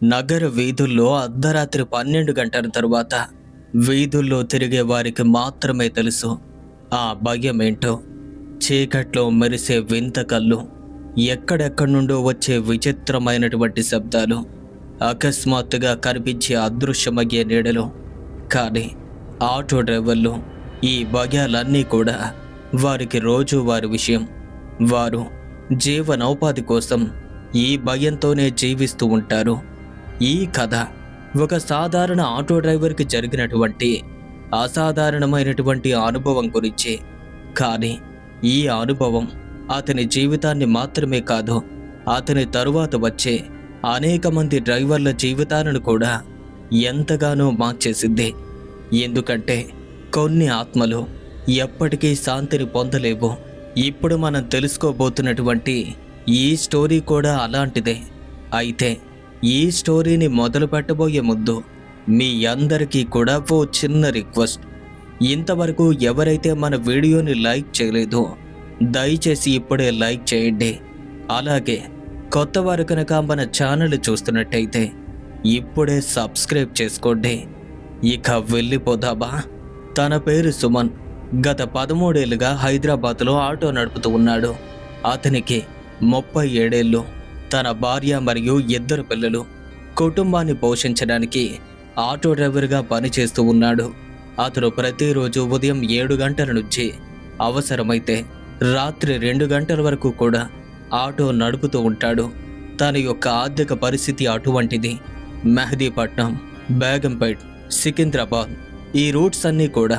నగర వీధుల్లో అర్ధరాత్రి 12 గంటల తరువాత వీధుల్లో తిరిగే వారికి మాత్రమే తెలుసు ఆ భయమేంటో. చీకట్లో మెరిసే వింత కళ్ళు, ఎక్కడెక్కడి నుండో వచ్చే విచిత్రమైనటువంటి శబ్దాలు, అకస్మాత్తుగా కనిపించే అదృశ్యమయ్యే నీడలు. కానీ ఆటో డ్రైవర్లు ఈ భయాలన్నీ కూడా వారికి రోజువారి విషయం. వారు జీవనోపాధి కోసం ఈ భయంతోనే జీవిస్తూ ఉంటారు. ఈ కథ ఒక సాధారణ ఆటో డ్రైవర్కి జరిగినటువంటి అసాధారణమైనటువంటి అనుభవం గురించి. కానీ ఈ అనుభవం అతని జీవితాన్ని మాత్రమే కాదు, అతని తరువాత వచ్చే అనేక మంది డ్రైవర్ల జీవితాలను కూడా ఎంతగానో మార్చేసింది. ఎందుకంటే కొన్ని ఆత్మలు ఎప్పటికీ శాంతిని పొందలేవు. ఇప్పుడు మనం తెలుసుకోబోతున్నటువంటి ఈ స్టోరీ కూడా అలాంటిదే. అయితే ఈ స్టోరీని మొదలు పెట్టబోయే ముందు మీ అందరికీ కూడా ఓ చిన్న రిక్వెస్ట్. ఇంతవరకు ఎవరైతే మన వీడియోని లైక్ చేయలేదో దయచేసి ఇప్పుడే లైక్ చేయండి. అలాగే కొత్త వారు కనుక మన ఛానల్ చూస్తున్నట్టయితే ఇప్పుడే సబ్స్క్రైబ్ చేసుకోండి. ఇక వెళ్ళిపోదామా? తన పేరు సుమన్. గత 13 ఏళ్ళుగా హైదరాబాద్లో ఆటో నడుపుతూ ఉన్నాడు. అతనికి 37 ఏళ్ళు. తన భార్య మరియు 2 పిల్లలు. కుటుంబాన్ని పోషించడానికి ఆటో డ్రైవర్గా పనిచేస్తూ ఉన్నాడు. అతను ప్రతిరోజు ఉదయం 7 గంటల నుంచి అవసరమైతే రాత్రి 2 గంటల వరకు కూడా ఆటో నడుపుతూ ఉంటాడు. తన యొక్క ఆర్థిక పరిస్థితి అటువంటిది. మెహదీపట్నం, బేగంపేట్, సికింద్రాబాద్ ఈ రూట్స్ అన్నీ కూడా,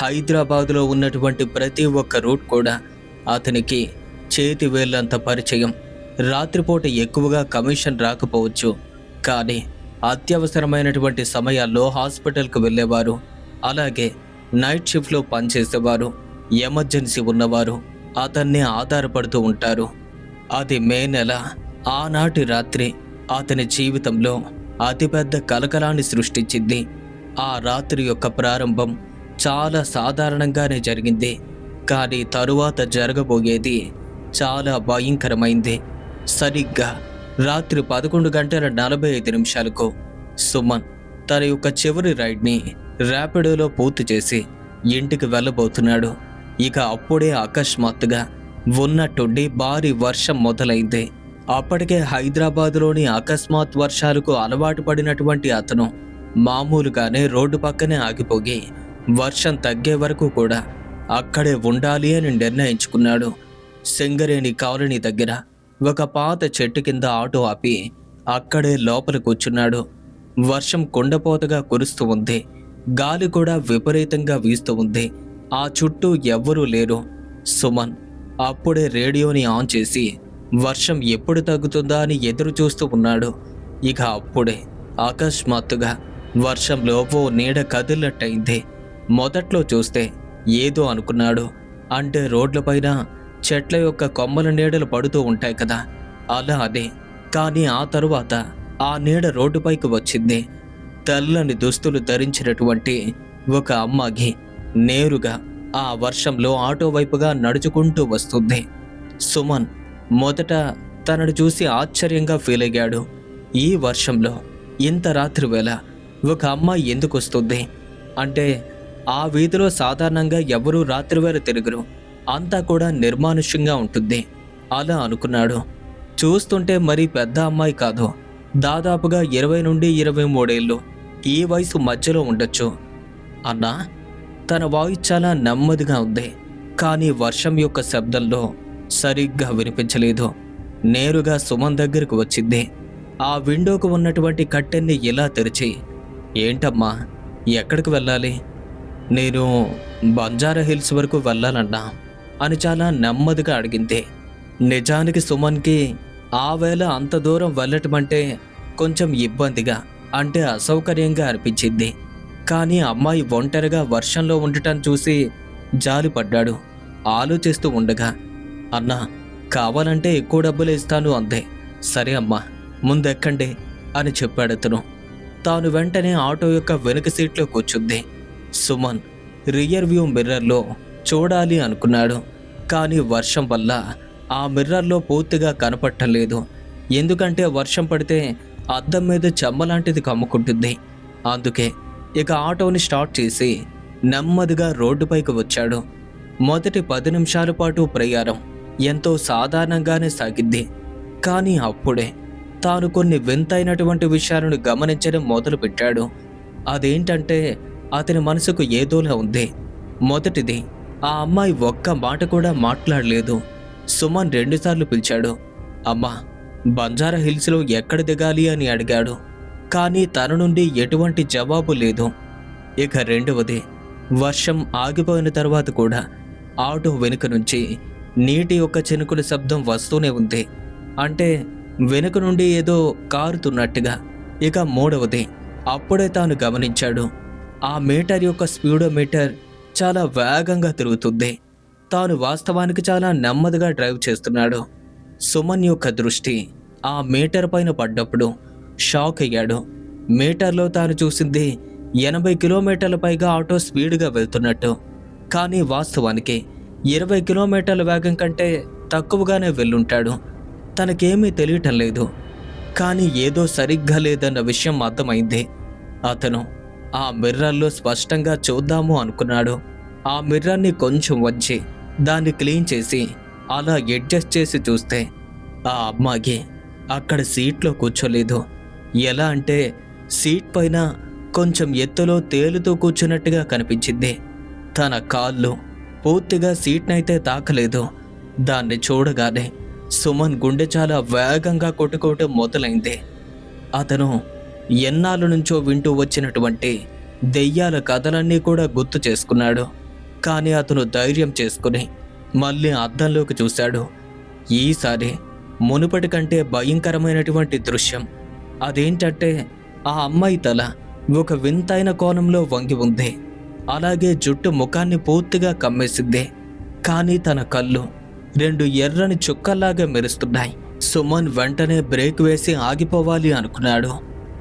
హైదరాబాద్లో ఉన్నటువంటి ప్రతి ఒక్క రూట్ కూడా అతనికి చేతి వేళ్ళంత పరిచయం. రాత్రిపూట ఎక్కువగా కమిషన్ రాకపోవచ్చు, కానీ అత్యవసరమైనటువంటి సమయాల్లో హాస్పిటల్కి వెళ్ళేవారు. అలాగే నైట్ షిఫ్ట్లో పనిచేసేవారు, ఎమర్జెన్సీ ఉన్నవారు అతన్నే ఆధారపడుతూ ఉంటారు. అది మే నెల. ఆనాటి రాత్రి అతని జీవితంలో అతిపెద్ద కలకలాన్ని సృష్టించింది. ఆ రాత్రి యొక్క ప్రారంభం చాలా సాధారణంగానే జరిగింది, కానీ తరువాత జరగబోయేది చాలా భయంకరమైంది. సరిగ్గా రాత్రి 11 గంటల 45 నిమిషాలకు సుమన్ తన యొక్క చివరి రైడ్ని ర్యాపిడోలో పూర్తి చేసి ఇంటికి వెళ్ళబోతున్నాడు. ఇక అప్పుడే అకస్మాత్తుగా ఉన్నట్టుండి భారీ వర్షం మొదలైంది. అప్పటికే హైదరాబాదులోని అకస్మాత్ వర్షాలకు అలవాటు పడినటువంటి అతను మామూలుగానే రోడ్డు పక్కనే ఆగిపోయి వర్షం తగ్గే వరకు కూడా అక్కడే ఉండాలి అని నిర్ణయించుకున్నాడు. సింగరేణి కాలనీ దగ్గర ఒక పాత చెట్టు కింద ఆటో ఆపి అక్కడే లోపల కూర్చున్నాడు. వర్షం కుండపోతగా కురుస్తూ ఉంది. గాలి కూడా విపరీతంగా వీస్తూ ఉంది. ఆ చుట్టూ ఎవ్వరూ లేరు. సుమన్ అప్పుడే రేడియోని ఆన్ చేసి వర్షం ఎప్పుడు తగ్గుతుందా అని ఎదురు చూస్తూ ఉన్నాడు. ఇక అప్పుడే అకస్మాత్తుగా వర్షంలో ఓ నీడ కదిలినట్టయింది. మొదట్లో చూస్తే ఏదో అనుకున్నాడు. అంటే రోడ్లపైన చెట్ల యొక్క కొమ్మల నీడలు పడుతూ ఉంటాయి కదా, అలా అదే. కానీ ఆ తరువాత ఆ నీడ రోడ్డుపైకి వచ్చింది. తెల్లని దుస్తులు ధరించినటువంటి ఒక అమ్మాయి నేరుగా ఆ వర్షంలో ఆటో వైపుగా నడుచుకుంటూ వస్తుంది. సుమన్ మొదట తనను చూసి ఆశ్చర్యంగా ఫీల్ అయ్యాడు. ఈ వర్షంలో ఇంత రాత్రి వేళ ఒక అమ్మాయి ఎందుకు వస్తుంది? అంటే ఆ వీధిలో సాధారణంగా ఎవరూ రాత్రివేళ తిరుగురు, అంతా కూడా నిర్మానుష్యంగా ఉంటుంది. అలా అనుకున్నాడు. చూస్తుంటే మరీ పెద్ద అమ్మాయి కాదు, దాదాపుగా 20 నుండి 23 ఏళ్ళు ఈ వయసు మధ్యలో ఉండొచ్చు. అన్నా, తన వాయిస్ చాలా నెమ్మదిగా ఉంది, కానీ వర్షం యొక్క శబ్దంలో సరిగ్గా వినిపించలేదు. నేరుగా సుమన్ దగ్గరకు వచ్చింది. ఆ విండోకు ఉన్నటువంటి కట్టెన్ని ఇలా తెరిచి, ఏంటమ్మా, ఎక్కడికి వెళ్ళాలి? నేను బంజారా హిల్స్ వరకు వెళ్ళాలన్నా అని చాలా నెమ్మదిగా అడిగింది. నిజానికి సుమన్కి ఆ వేళ అంత దూరం వెళ్ళటం అంటే కొంచెం ఇబ్బందిగా, అంటే అసౌకర్యంగా అనిపించింది. కానీ అమ్మాయి ఒంటరిగా వర్షంలో ఉండటం చూసి జాలిపడ్డాడు. ఆలోచిస్తూ ఉండగా, అన్నా, కావాలంటే ఎక్కువ డబ్బులు ఇస్తాను అంతే. సరే అమ్మా, ముందెక్కండి అని చెప్పాడతను. తాను వెంటనే ఆటో యొక్క వెనుక సీట్లో కూర్చుంది. సుమన్ రియర్ వ్యూ మిర్రర్లో చూడాలి అనుకున్నాడు, కానీ వర్షం వల్ల ఆ మిర్రర్లో పూర్తిగా కనపడటం లేదు. ఎందుకంటే వర్షం పడితే అద్దం మీద చెమ్మలాంటిది కమ్ముకుంటుంది. అందుకే ఇక ఆటోని స్టార్ట్ చేసి నెమ్మదిగా రోడ్డుపైకి వచ్చాడు. మొదటి 10 నిమిషాల పాటు ప్రయాణం ఎంతో సాధారణంగానే సాగింది. కానీ అప్పుడే తాను కొన్ని వింతైనటువంటి విషయాలను గమనించడం మొదలుపెట్టాడు. అదేంటంటే అతని మనసుకు ఏదోలా ఉంది. మొదటిది, ఆ అమ్మాయి ఒక్క మాట కూడా మాట్లాడలేదు. సుమన్ 2 సార్లు పిలిచాడు. అమ్మా, బంజారా హిల్స్లో ఎక్కడ దిగాలి అని అడిగాడు. కానీ తన నుండి ఎటువంటి జవాబు లేదు. ఇక రెండవది, వర్షం ఆగిపోయిన తర్వాత కూడా ఆటో వెనుక నుంచి నీటి యొక్క చినుకుల శబ్దం వస్తూనే ఉంది. అంటే వెనుక నుండి ఏదో కారుతున్నట్టుగా. ఇక మూడవది, అప్పుడే తాను గమనించాడు, ఆ మీటర్ యొక్క స్పీడోమీటర్ చాలా వేగంగా తిరుగుతుంది. తాను వాస్తవానికి చాలా నెమ్మదిగా డ్రైవ్ చేస్తున్నాడు. సుమన్ యొక్క దృష్టి ఆ మీటర్ పైన పడ్డప్పుడు షాక్ అయ్యాడు. మీటర్లో తాను చూసింది 80 కిలోమీటర్ల పైగా ఆటో స్పీడ్గా వెళ్తున్నట్టు. కానీ వాస్తవానికి 20 కిలోమీటర్ల వేగం కంటే తక్కువగానే వెళ్ళుంటాడు. తనకేమీ తెలియటం లేదు. కానీ ఏదో సరిగ్గా లేదన్న విషయం అర్థమైంది. అతను ఆ మిర్రర్లో స్పష్టంగా చూద్దాము అనుకున్నాడు. ఆ మిర్రర్ని కొంచెం వంచి దాన్ని క్లీన్ చేసి అలా అడ్జస్ట్ చేసి చూస్తే ఆ అమ్మాయి అక్కడ సీట్లో కూర్చోలేదు. ఎలా అంటే సీట్ పైన కొంచెం ఎత్తులో తేలుతూ కూర్చున్నట్టుగా కనిపించింది. తన కాళ్ళు పూర్తిగా సీట్నైతే తాకలేదు. దాన్ని చూడగానే సుమన్ గుండె చాలా వేగంగా కొట్టుకోవటం మొదలైంది. అతను ఎన్నాళ్ళ నుంచో వింటూ వచ్చినటువంటి దెయ్యాల కథలన్నీ కూడా గుర్తు చేసుకున్నాడు. కానీ అతను ధైర్యం చేసుకుని మళ్ళీ అద్దంలోకి చూశాడు. ఈసారి మునుపటి కంటే భయంకరమైనటువంటి దృశ్యం. అదేంటంటే ఆ అమ్మాయి తల ఒక వింతైన కోణంలో వంగి ఉంది. అలాగే జుట్టు ముఖాన్ని పూర్తిగా కమ్మేసింది. కానీ తన కళ్ళు 2 ఎర్రని చుక్కల్లాగా మెరుస్తున్నాయి. సుమన్ వెంటనే బ్రేక్ వేసి ఆగిపోవాలి అనుకున్నాడు.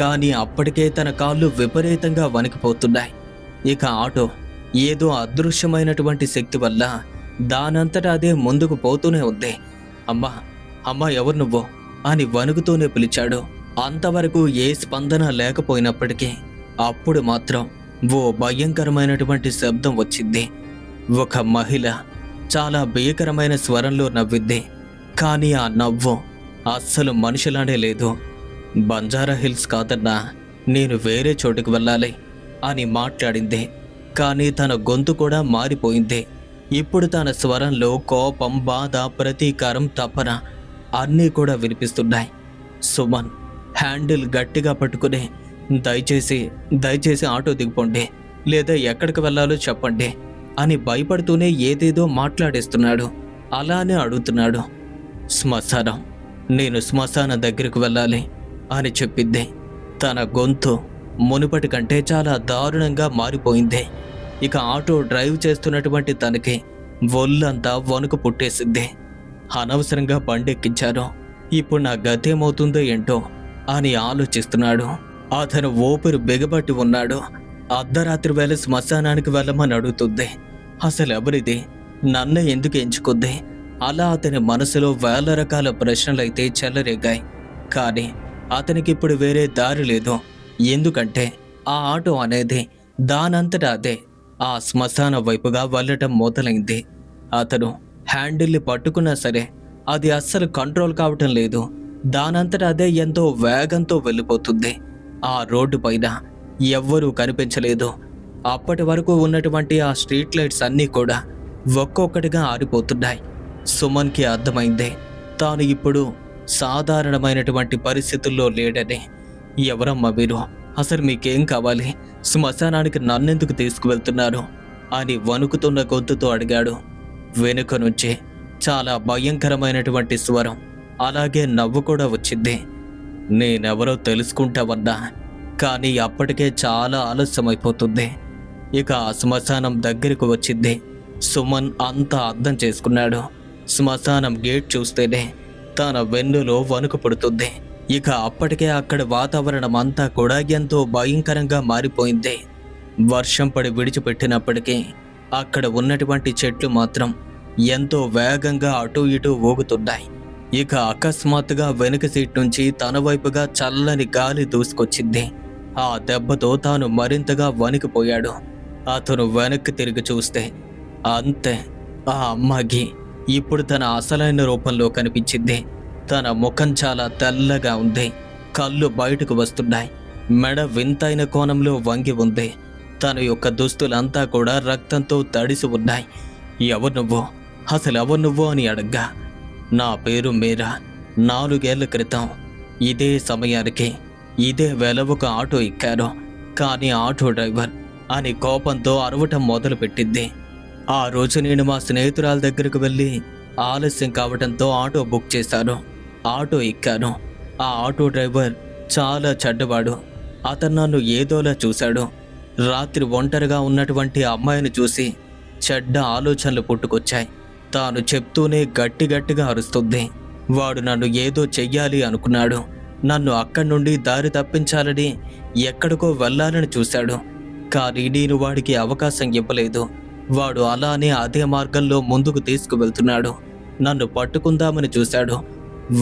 కానీ అప్పటికే తన కాళ్ళు విపరీతంగా వణికిపోతున్నాయి. ఇక ఆటో ఏదో అదృశ్యమైనటువంటి శక్తి వల్ల దానంతటా అదే ముందుకు పోతూనే ఉంది. అమ్మా, అమ్మా, ఎవరు నువ్వు అని వణుకుతూనే పిలిచాడు. అంతవరకు ఏ స్పందన లేకపోయినప్పటికీ అప్పుడు మాత్రం ఓ భయంకరమైనటువంటి శబ్దం వచ్చింది. ఒక మహిళ చాలా భీకరమైన స్వరంలో నవ్వింది. కానీ ఆ నవ్వు అస్సలు మనిషిలానే లేదు. బంజారా హిల్స్ కాదన్నా, నేను వేరే చోటుకు వెళ్ళాలి అని మాట్లాడింది. కానీ తన గొంతు కూడా మారిపోయింది. ఇప్పుడు తన స్వరంలో కోపం, బాధ, ప్రతీకారం, తపన అన్నీ కూడా వినిపిస్తున్నాయి. సుమన్ హ్యాండిల్ గట్టిగా పట్టుకుని దయచేసి ఆటో దిగిపోండి, లేదా ఎక్కడికి వెళ్ళాలో చెప్పండి అని భయపడుతూనే ఏదేదో మాట్లాడేస్తున్నాడు. అలానే అడుగుతున్నాడు. శ్మశానం, నేను శ్మశానం దగ్గరకు వెళ్ళాలి అని చెప్పింది. తన గొంతు మునుపటి కంటే చాలా దారుణంగా మారిపోయింది. ఇక ఆటో డ్రైవ్ చేస్తున్నటువంటి తనకి ఒళ్ళంతా వణుకు పుట్టేసింది. అనవసరంగా బండెక్కించాను, ఇప్పుడు నా గతేమవుతుందో ఏంటో అని ఆలోచిస్తున్నాడు. అతను ఊపిరి బిగబట్టి ఉన్నాడు. అర్ధరాత్రి వేళ శ్మశానానికి వెళ్ళమని అడుగుతుంది. అసలు ఎవరిది, నన్ను ఎందుకు ఎంచుకుంది? అలా అతని మనసులో వేల రకాల ప్రశ్నలైతే చెలరేగాయి. కానీ అతనికి ఇప్పుడు వేరే దారి లేదు. ఎందుకంటే ఆ ఆటో అనేది దానంతటా అదే ఆ శ్మశాన వైపుగా వెళ్ళటం మొదలైంది. అతను హ్యాండిల్ని పట్టుకున్నా సరే అది అస్సలు కంట్రోల్ కావటం లేదు. దానంతటా అదే ఎంతో వేగంతో వెళ్ళిపోతుంది. ఆ రోడ్డు పైన ఎవ్వరూ కనిపించలేదు. అప్పటి వరకు ఉన్నటువంటి ఆ స్ట్రీట్ లైట్స్ అన్నీ కూడా ఒక్కొక్కటిగా ఆరిపోతున్నాయి. సుమన్కి అర్థమైంది, తాను ఇప్పుడు సాధారణమైనటువంటి పరిస్థితుల్లో లేడని. ఎవరమ్మా మీరు? అసలు మీకేం కావాలి? శ్మశానానికి నన్నెందుకు తీసుకువెళ్తున్నారు అని వణుకుతున్న గొంతుతో అడిగాడు. వెనుక నుంచి చాలా భయంకరమైనటువంటి స్వరం, అలాగే నవ్వు కూడా వచ్చింది. నేనెవరో తెలుసుకుంటావన్నా, కానీ అప్పటికే చాలా ఆలస్యమైపోతుంది. ఇక ఆ శ్మశానం దగ్గరకు వచ్చింది. సుమన్ అంతా అర్థం చేసుకున్నాడు. శ్మశానం గేట్ చూస్తేనే తన వెన్నులో వణుకు పుడుతుంది. ఇక అప్పటికే అక్కడ వాతావరణం అంతా కూడా ఎంతో భయంకరంగా మారిపోయింది. వర్షం పడి విడిచిపెట్టినప్పటికీ అక్కడ ఉన్నటువంటి చెట్లు మాత్రం ఎంతో వేగంగా అటు ఇటు ఊగుతున్నాయి. ఇక అకస్మాత్తుగా వెనుక సీట్ నుంచి తన వైపుగా చల్లని గాలి దూసుకొచ్చింది. ఆ దెబ్బతో తాను మరింతగా వణికిపోయాడు. అతను వెనక్కి తిరిగి చూస్తే అంతే, ఆ అమ్మాయి ఇప్పుడు తన అసలైన రూపంలో కనిపించింది. తన ముఖం చాలా తెల్లగా ఉంది. కళ్ళు బయటకు వస్తున్నాయి. మెడ వింతైన కోణంలో వంగి ఉంది. తన యొక్క దుస్తులంతా కూడా రక్తంతో తడిసి ఉన్నాయి. ఎవరు నువ్వు, అసలు ఎవరు నువ్వు అని అడగ్గా, నా పేరు మీరా. 4 ఏళ్ల క్రితం ఇదే సమయానికి ఇదే వేళ ఒక ఆటో ఎక్కారు. కానీ ఆటో డ్రైవర్ అని కోపంతో అరవటం మొదలుపెట్టింది. ఆ రోజు నేను మా స్నేహితురాల దగ్గరకు వెళ్ళి ఆలస్యం కావడంతో ఆటో బుక్ చేశాను. ఆటో ఎక్కాను. ఆ ఆటో డ్రైవర్ చాలా చెడ్డవాడు. అతను నన్ను ఏదోలా చూశాడు. రాత్రి ఒంటరిగా ఉన్నటువంటి అమ్మాయిని చూసి చెడ్డ ఆలోచనలు పుట్టుకొచ్చాయి. తాను చెప్తూనే గట్టిగా అరుస్తుంది. వాడు నన్ను ఏదో చెయ్యాలి అనుకున్నాడు. నన్ను అక్కడి నుండి దారి తప్పించాలని ఎక్కడికో వెళ్ళాలని చూశాడు. కానీ నేను వాడికి అవకాశం ఇవ్వలేదు. వాడు అలానే అదే మార్గంలో ముందుకు తీసుకువెళ్తున్నాడు. నన్ను పట్టుకుందామని చూశాడు.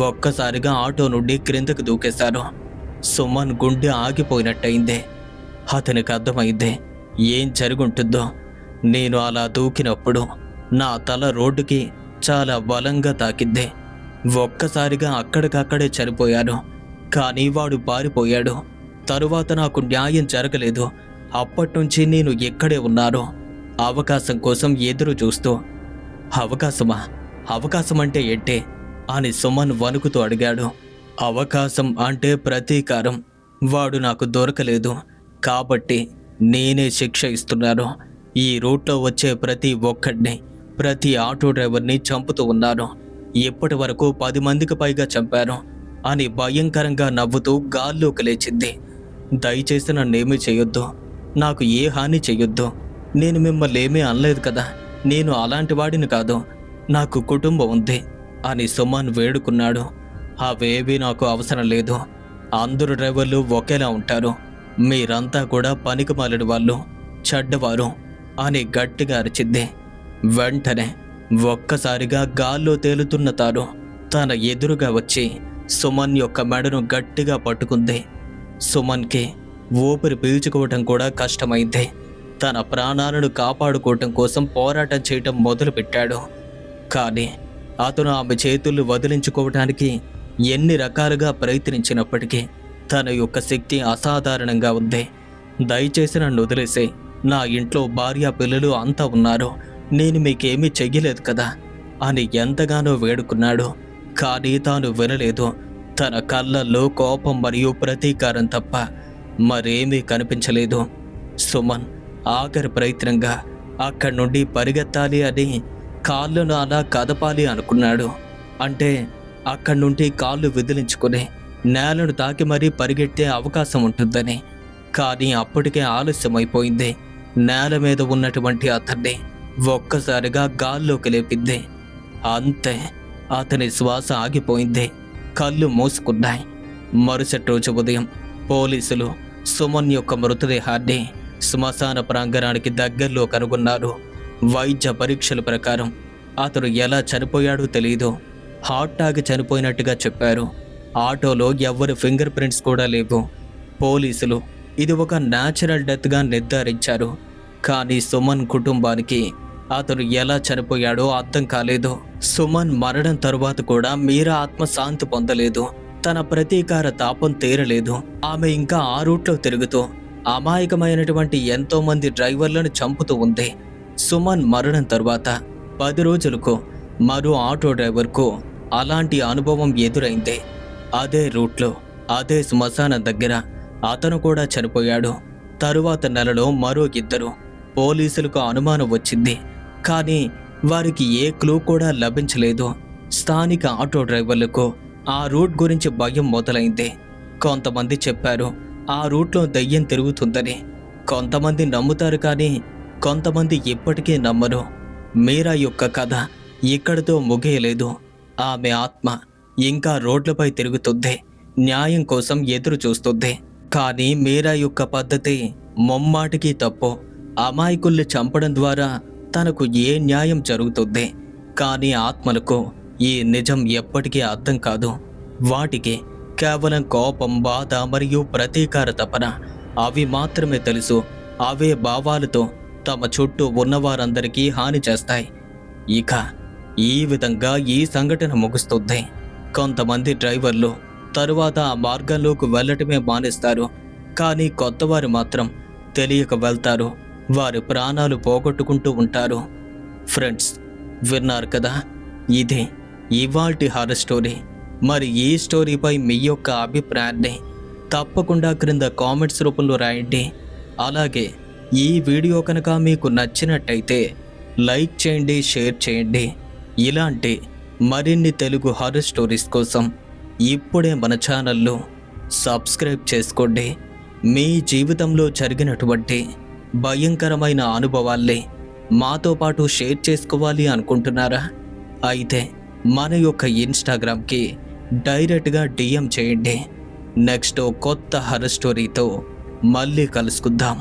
ఒక్కసారిగా ఆటో నుండి క్రిందకు దూకేశాను. సుమన్ గుండె ఆగిపోయినట్టయింది. అతనికి అర్థమైంది ఏం జరుగుంటుందో. నేను అలా దూకినప్పుడు నా తల రోడ్డుకి చాలా బలంగా తాకింది. ఒక్కసారిగా అక్కడికక్కడే చనిపోయాను. కానీ వాడు పారిపోయాడు. తరువాత నాకు న్యాయం జరగలేదు. అప్పట్నుంచి నేను ఎక్కడే ఉన్నానో అవకాశం కోసం ఎదురు చూస్తూ. అవకాశమా? అవకాశం అంటే ఏంటే అని సుమన్ వణుకుతూ అడిగాడు. అవకాశం అంటే ప్రతీకారం. వాడు నాకు దొరకలేదు కాబట్టి నేనే శిక్ష ఇస్తున్నాను. ఈ రూట్లో వచ్చే ప్రతి ఒక్కడిని, ప్రతి ఆటో డ్రైవర్ని చంపుతూ ఉన్నాను. ఇప్పటి వరకు 10 మందికి పైగా చంపాను అని భయంకరంగా నవ్వుతూ గాల్లోకి లేచింది. దయచేసి నన్నేమీ చేయొద్దు. నాకు ఏ హాని చెయ్యొద్దు. నేను మిమ్మల్ని ఏమీ అనలేదు కదా. నేను అలాంటి వాడిని కాదు. నాకు కుటుంబం ఉంది అని సుమన్ వేడుకున్నాడు. అవేవీ నాకు అవసరం లేదు. అందరు డ్రైవర్లు ఒకేలా ఉంటారు. మీరంతా కూడా పనికిమాలిన వాళ్ళు, చెడ్డవారు అని గట్టిగా అరిచింది. వెంటనే ఒక్కసారిగా గాల్లో తేలుతున్న తాను తన ఎదురుగా వచ్చి సుమన్ యొక్క మెడను గట్టిగా పట్టుకుంది. సుమన్కి ఊపిరి పీల్చుకోవటం కూడా కష్టమైంది. తన ప్రాణాలను కాపాడుకోవటం కోసం పోరాటం చేయటం మొదలుపెట్టాడు. కానీ అతను ఆమె చేతులు వదిలించుకోవటానికి ఎన్ని రకాలుగా ప్రయత్నించినప్పటికీ తన యొక్క శక్తి అసాధారణంగా ఉంది. దయచేసి నన్ను వదిలేసే. నా ఇంట్లో భార్య పిల్లలు అంతా ఉన్నారు. నేను మీకేమీ చెయ్యలేదు కదా అని ఎంతగానో వేడుకున్నాడు. కానీ తాను వినలేదు. తన కళ్ళల్లో కోపం మరియు ప్రతీకారం తప్ప మరేమీ కనిపించలేదు. సుమన్ ఆఖరి ప్రయత్నంగా అక్కడి నుండి పరిగెత్తాలి అని కాళ్ళను అలా కదపాలి అనుకున్నాడు. అంటే అక్కడి నుండి కాళ్ళు విదిలించుకుని నేలను తాకి మరీ పరిగెట్టే అవకాశం ఉంటుందని. కానీ అప్పటికే ఆలస్యమైపోయింది. నేల మీద ఉన్నటువంటి అతన్ని ఒక్కసారిగా గాల్లోకి లేపింది. అంతే, అతని శ్వాస ఆగిపోయింది. కళ్ళు మూసుకున్నాయి. మరుసటి రోజు ఉదయం పోలీసులు సుమన్ యొక్క మృతదేహాన్ని శ్మశాన ప్రాంగణానికి దగ్గరలో కనుగొన్నారు. వైద్య పరీక్షల ప్రకారం అతను ఎలా చనిపోయాడో తెలియదు. హార్ట్ తాగి చనిపోయినట్టుగా చెప్పారు. ఆటోలో ఎవ్వరి ఫింగర్ ప్రింట్స్ కూడా లేవు. పోలీసులు ఇది ఒక న్యాచురల్ డెత్గా నిర్ధారించారు. కానీ సుమన్ కుటుంబానికి అతను ఎలా చనిపోయాడో అర్థం కాలేదు. సుమన్ మరణం తరువాత కూడా మీరా ఆత్మ శాంతి పొందలేదు. తన ప్రతీకార తాపం తీరలేదు. ఆమె ఇంకా ఆ రూట్లో తిరుగుతూ అమాయకమైనటువంటి ఎంతో మంది డ్రైవర్లను చంపుతూ ఉంది. సుమన్ మరణం తరువాత 10 రోజులకు మరో ఆటో డ్రైవర్కు అలాంటి అనుభవం ఎదురైంది. అదే రూట్లో, అదే శ్మశానం దగ్గర అతను కూడా చనిపోయాడు. తరువాత నెలలో మరో 2 పోలీసులకు అనుమానం వచ్చింది. కానీ వారికి ఏ క్లూ కూడా లభించలేదు. స్థానిక ఆటో డ్రైవర్లకు ఆ రూట్ గురించి భయం మొదలైంది. కొంతమంది చెప్పారు ఆ రూట్లో దయ్యం తిరుగుతుందని. కొంతమంది నమ్ముతారు, కానీ కొంతమంది ఇప్పటికీ నమ్మరు. మీరా యొక్క కథ ఇక్కడితో ముగియలేదు. ఆమె ఆత్మ ఇంకా రోడ్లపై తిరుగుతుంది. న్యాయం కోసం ఎదురు చూస్తుంది. కానీ మీరా యొక్క పద్ధతి ముమ్మాటికి తప్పు. అమాయకుల్ని చంపడం ద్వారా తనకు ఏ న్యాయం జరుగుతుంది? కానీ ఆత్మలకు ఈ నిజం ఎప్పటికీ అర్థం కాదు. వాటికి కేవలం కోపం, బాధ మరియు ప్రతీకార తపన అవి మాత్రమే తెలుసు. అవే భావాలతో తమ చుట్టూ ఉన్నవారందరికీ హాని చేస్తాయి. ఇక ఈ విధంగా ఈ సంఘటన ముగుస్తుంది. కొంతమంది డ్రైవర్లు తరువాత ఆ మార్గంలోకి వెళ్ళటమే మానేస్తారు. కానీ కొత్తవారు మాత్రం తెలియక వెళ్తారు. వారి ప్రాణాలు పోగొట్టుకుంటూ ఉంటారు. ఫ్రెండ్స్, విన్నారు కదా, ఇదే ఇవాల్టి హారర్ స్టోరీ. మరి ఈ స్టోరీపై మీ యొక్క అభిప్రాయాన్ని తప్పకుండా క్రింద కామెంట్స్ రూపంలో రాయండి. అలాగే ఈ వీడియో కనుక మీకు నచ్చినట్టయితే లైక్ చేయండి, షేర్ చేయండి. ఇలాంటి మరిన్ని తెలుగు హారర్ స్టోరీస్ కోసం ఇప్పుడే మన ఛానల్ను సబ్స్క్రైబ్ చేసుకోండి. మీ జీవితంలో జరిగినటువంటి భయంకరమైన అనుభవాల్ని మాతో పాటు షేర్ చేసుకోవాలి అనుకుంటున్నారా? అయితే మన యొక్క ఇన్స్టాగ్రామ్కి డైరెక్ట్గా DM చేయండి. నెక్స్ట్ కొత్త హారర్ స్టోరీతో మళ్ళీ కలుసుకుందాం.